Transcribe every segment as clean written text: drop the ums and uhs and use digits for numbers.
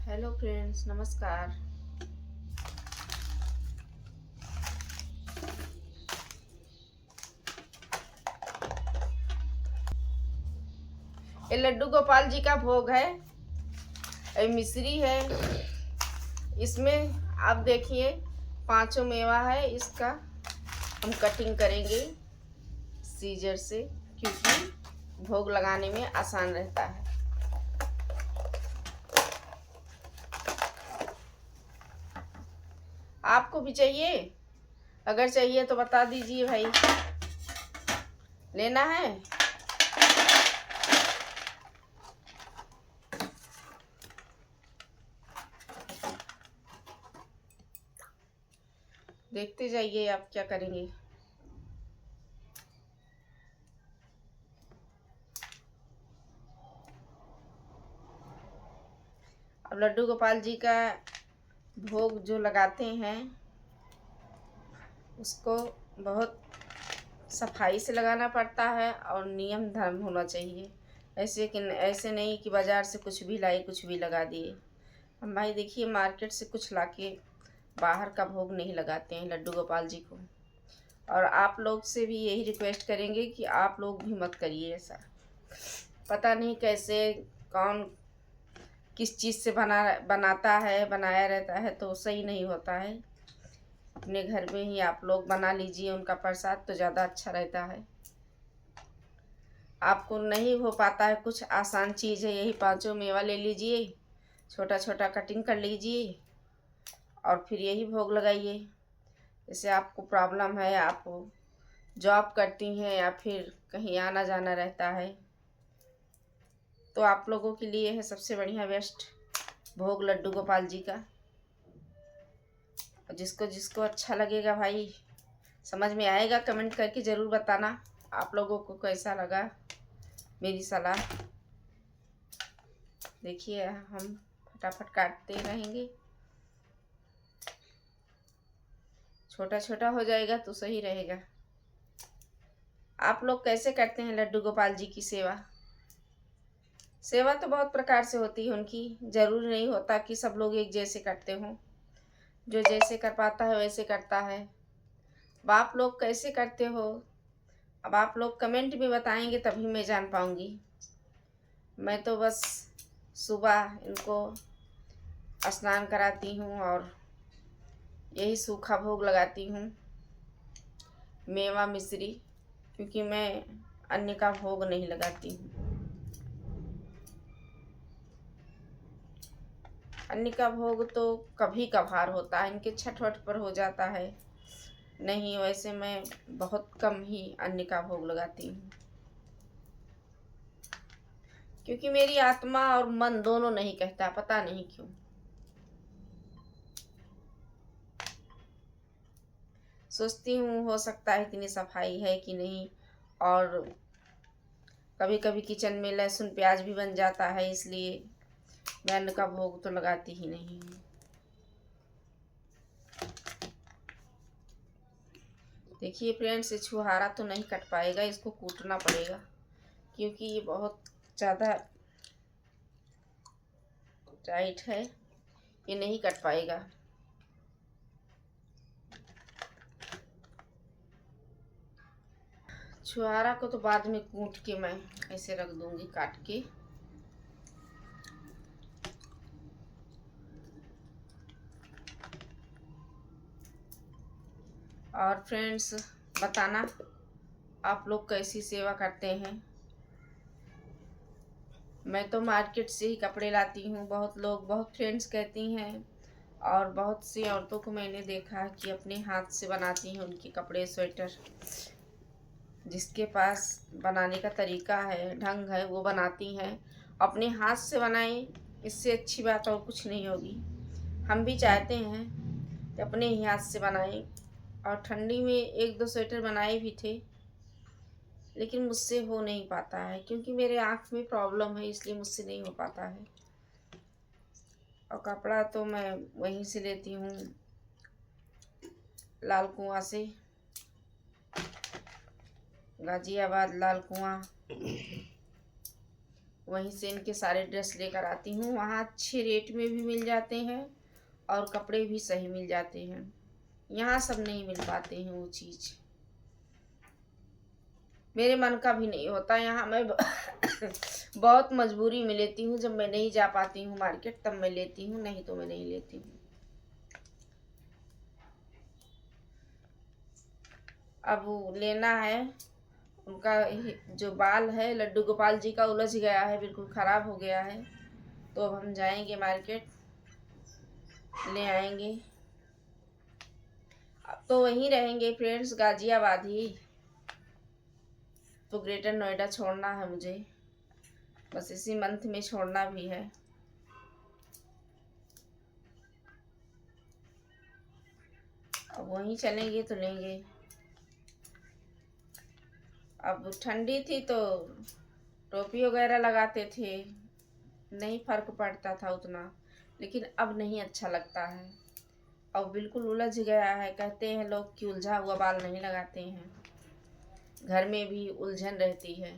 Hello friends, नमस्कार। ये लड्डू गोपाल जी का भोग है। ये मिश्री है। इसमें आप देखिए पांचों मेवा है। इसका हम कटिंग करेंगे सीजर से, क्योंकि भोग लगाने में आसान रहता है। आपको भी चाहिए? अगर चाहिए तो बता दीजिए भाई। लेना है? देखते जाइए आप क्या करेंगे। अब लड्डू गोपाल जी का भोग जो लगाते हैं उसको बहुत सफाई से लगाना पड़ता है और नियम धर्म होना चाहिए। ऐसे नहीं कि बाज़ार से कुछ भी लाई कुछ भी लगा दिए। हम भाई देखिए मार्केट से कुछ लाके बाहर का भोग नहीं लगाते हैं लड्डू गोपाल जी को। और आप लोग से भी यही रिक्वेस्ट करेंगे कि आप लोग भी मत करिए ऐसा। पता नहीं कैसे कौन किस चीज़ से बनाता है, बनाया रहता है तो सही नहीं होता है। अपने घर में ही आप लोग बना लीजिए उनका प्रसाद, तो ज़्यादा अच्छा रहता है। आपको नहीं हो पाता है कुछ, आसान चीज़ है, यही पांचों मेवा ले लीजिए, छोटा छोटा कटिंग कर लीजिए और फिर यही भोग लगाइए। जैसे आपको प्रॉब्लम है, आप जॉब करती हैं या फिर कहीं आना जाना रहता है, तो आप लोगों के लिए है सबसे बढ़िया बेस्ट भोग लड्डू गोपाल जी का। और जिसको जिसको अच्छा लगेगा भाई, समझ में आएगा, कमेंट करके ज़रूर बताना आप लोगों को कैसा लगा मेरी सलाह। देखिए हम फटाफट काटते रहेंगे, छोटा छोटा हो जाएगा तो सही रहेगा। आप लोग कैसे करते हैं लड्डू गोपाल जी की सेवा? सेवा तो बहुत प्रकार से होती है उनकी, जरूरी नहीं होता कि सब लोग एक जैसे करते हों। जो जैसे कर पाता है वैसे करता है। अब आप लोग कैसे करते हो? अब आप लोग कमेंट में बताएंगे तभी मैं जान पाऊंगी। मैं तो बस सुबह इनको स्नान कराती हूँ और यही सूखा भोग लगाती हूँ, मेवा मिश्री, क्योंकि मैं अन्य का भोग नहीं लगाती हूँ। अन्य का भोग तो कभी कभार होता है, इनके छठ वठ पर हो जाता है। नहीं, वैसे मैं बहुत कम ही अन्य का भोग लगाती हूँ, क्योंकि मेरी आत्मा और मन दोनों नहीं कहता, पता नहीं क्यों। सोचती हूँ हो सकता है इतनी सफाई है कि नहीं, और कभी कभी किचन में लहसुन प्याज भी बन जाता है, इसलिए मैं अन्न का भोग तो लगाती ही नहीं हूँ। देखिए फ्रेंड्स, ये छुहारा तो नहीं कट पाएगा, इसको कूटना पड़ेगा, क्योंकि ये बहुत ज़्यादा टाइट है, ये नहीं कट पाएगा। छुहारा को तो बाद में कूट के मैं ऐसे रख दूंगी काट के। और फ्रेंड्स बताना आप लोग कैसी सेवा करते हैं। मैं तो मार्केट से ही कपड़े लाती हूँ। बहुत फ्रेंड्स कहती हैं, और बहुत सी औरतों को मैंने देखा है कि अपने हाथ से बनाती हैं उनके कपड़े, स्वेटर। जिसके पास बनाने का तरीका है, ढंग है, वो बनाती हैं। अपने हाथ से बनाएं, इससे अच्छी बात और कुछ नहीं होगी। हम भी चाहते हैं कि अपने ही हाथ से बनाएं, और ठंडी में एक दो स्वेटर बनाए भी थे, लेकिन मुझसे हो नहीं पाता है, क्योंकि मेरे आँख में प्रॉब्लम है, इसलिए मुझसे नहीं हो पाता है। और कपड़ा तो मैं वहीं से लेती हूँ, लाल कुआं से, गाजियाबाद लाल कुआं। वहीं से इनके सारे ड्रेस लेकर आती हूँ। वहाँ अच्छे रेट में भी मिल जाते हैं और कपड़े भी सही मिल जाते हैं। यहाँ सब नहीं मिल पाते हैं वो चीज़, मेरे मन का भी नहीं होता। यहाँ मैं बहुत मजबूरी में लेती हूँ, जब मैं नहीं जा पाती हूँ मार्केट तब मैं लेती हूँ, नहीं तो मैं नहीं लेती हूँ। अब वो लेना है। उनका जो बाल है लड्डू गोपाल जी का उलझ गया है, बिल्कुल ख़राब हो गया है। तो अब हम जाएंगे मार्केट, ले आएंगे। अब तो वहीं रहेंगे फ्रेंड्स, गाजियाबाद ही। तो ग्रेटर नोएडा छोड़ना है मुझे, बस इसी मंथ में छोड़ना भी है। अब वहीं चलेंगे तो लेंगे। अब ठंडी थी तो टोपी वगैरह लगाते थे, नहीं फर्क पड़ता था उतना, लेकिन अब नहीं अच्छा लगता है। अब बिल्कुल उलझ गया है। कहते हैं लोग कि उलझा हुआ बाल नहीं लगाते हैं, घर में भी उलझन रहती है,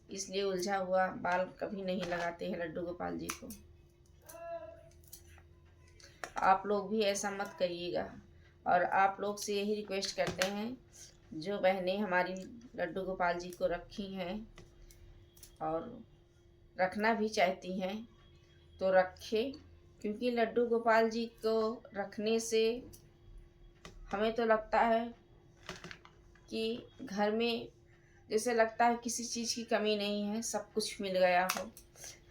इसलिए उलझा हुआ बाल कभी नहीं लगाते हैं लड्डू गोपाल जी को। आप लोग भी ऐसा मत करिएगा। और आप लोग से यही रिक्वेस्ट करते हैं, जो बहनें हमारी लड्डू गोपाल जी को रखी हैं और रखना भी चाहती हैं तो रखें, क्योंकि लड्डू गोपाल जी को रखने से हमें तो लगता है कि घर में जैसे लगता है किसी चीज़ की कमी नहीं है, सब कुछ मिल गया हो।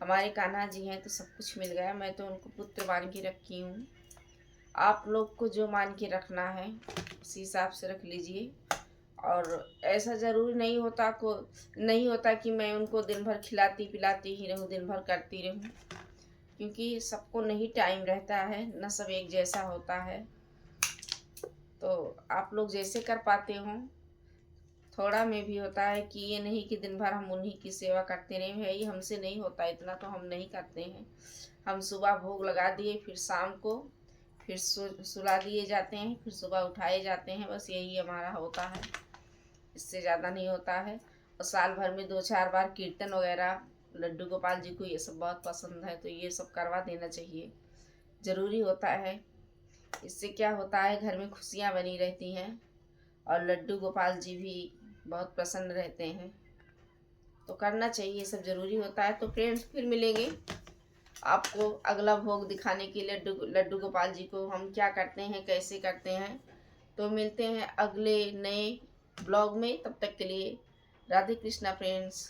हमारे कान्हा जी हैं तो सब कुछ मिल गया। मैं तो उनको पुत्र मान के रखी हूँ। आप लोग को जो मान के रखना है उसी हिसाब से रख लीजिए। और ऐसा ज़रूरी नहीं होता कि मैं उनको दिन भर खिलाती पिलाती ही रहूँ, दिन भर करती रहूँ, क्योंकि सबको नहीं टाइम रहता है, न सब एक जैसा होता है। तो आप लोग जैसे कर पाते हो, थोड़ा में भी होता है कि ये नहीं कि दिन भर हम उन्हीं की सेवा करते रहे। भाई हमसे नहीं होता इतना, तो हम नहीं करते हैं। हम सुबह भोग लगा दिए, फिर शाम को फिर सुला दिए जाते हैं, फिर सुबह उठाए जाते हैं, बस यही हमारा होता है, इससे ज़्यादा नहीं होता है। और साल भर में 2-4 बार कीर्तन वगैरह, लड्डू गोपाल जी को ये सब बहुत पसंद है, तो ये सब करवा देना चाहिए, ज़रूरी होता है। इससे क्या होता है, घर में खुशियाँ बनी रहती हैं और लड्डू गोपाल जी भी बहुत प्रसन्न रहते हैं। तो करना चाहिए, सब ज़रूरी होता है। तो फ्रेंड्स फिर मिलेंगे आपको अगला भोग दिखाने के लिए लड्डू गोपाल जी को हम क्या करते हैं, कैसे करते हैं। तो मिलते हैं अगले नए ब्लॉग में, तब तक के लिए राधे कृष्णा फ्रेंड्स।